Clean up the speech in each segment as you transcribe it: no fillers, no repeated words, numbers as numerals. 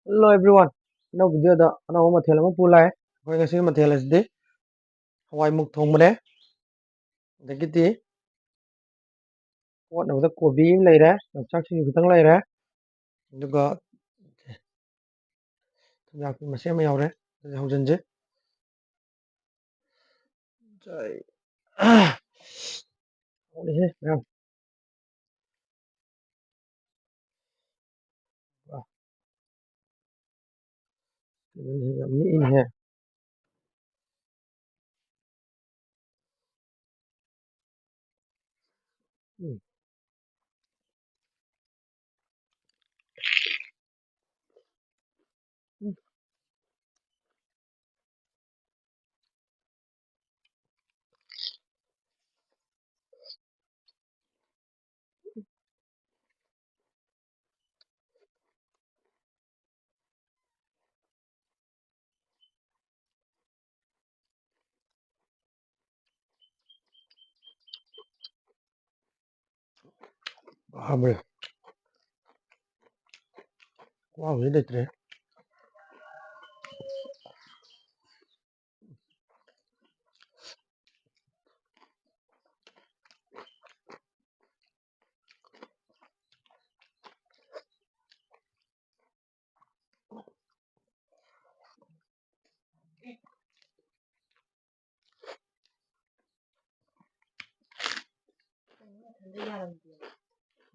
Hello everyone. Now video da ano mathel ama pulai. Koi ngasi mathel asdi hawai muk thongmane. Dagiti what no da kobi im leire. Chak chi khitang leire. Duga yak masih ma yaure. Haujanje. Jai. Ini he ma'am. Ini he. Abre. Wow, ini tre.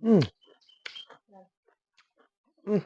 Hmm. Hmm.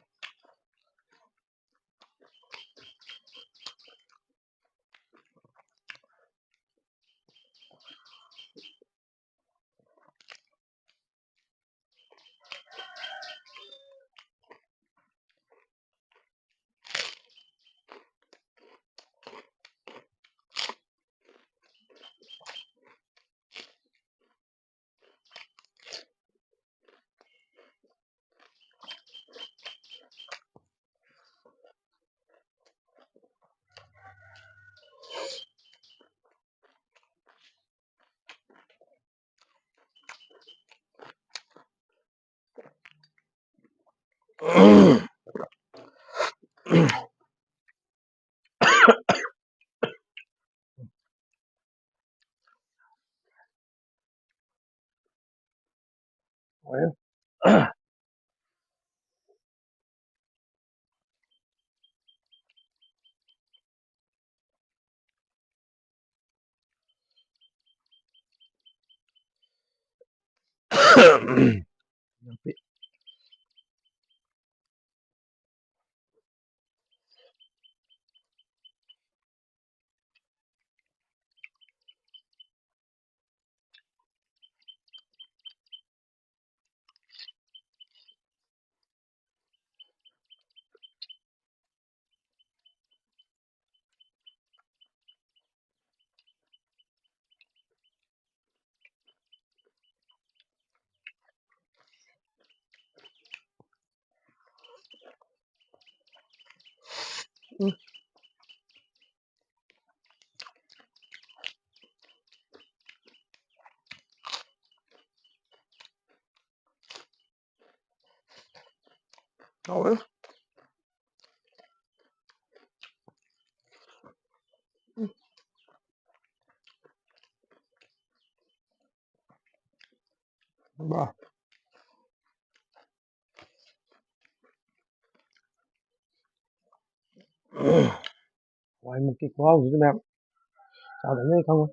Oh, ba. Hawai muk ki wow gì ma'am. Sao đấy không?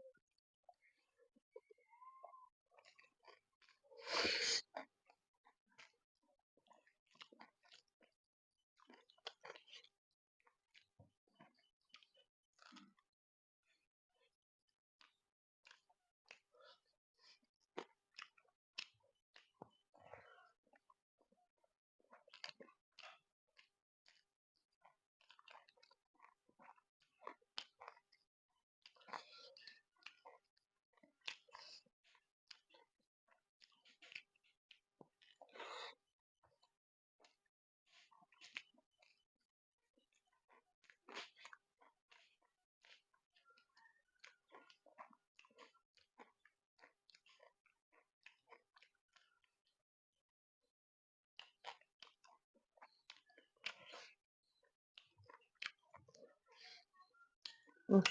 ꯎꯝ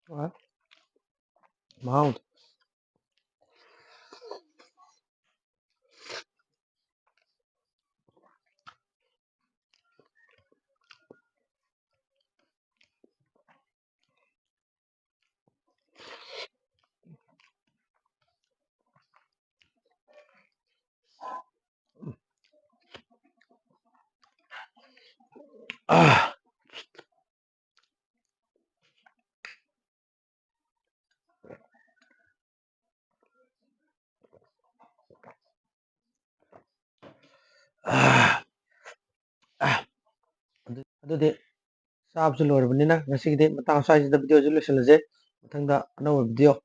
ꯍꯣꯏ ꯃꯍꯥꯎꯗꯣ ꯑꯥ ꯑꯗꯨꯗꯤ ꯆꯥꯕꯁꯨ ꯂꯣꯏꯔꯕꯅꯤꯅ ꯉꯁꯤꯒꯤꯗꯤ ꯃꯇꯥꯡ ꯑꯁ꯭ꯋꯥꯏꯁꯤꯗ ꯚꯤꯗꯤꯑꯣꯁꯤ ꯂꯣꯏꯁꯤꯜꯂꯁꯦ ꯃꯊꯪꯗ ꯑꯅꯧꯕ video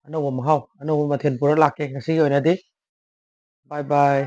ꯑꯅꯧꯕ ꯃꯍꯥꯎ ꯑꯅꯧꯕ ꯃꯊꯦꯜ ꯄꯨꯔ ꯂꯥꯛꯀꯦ ꯉꯁꯤꯒꯤ ꯑꯣꯏꯅꯗꯤ ꯕꯥꯏ ꯕꯥꯏ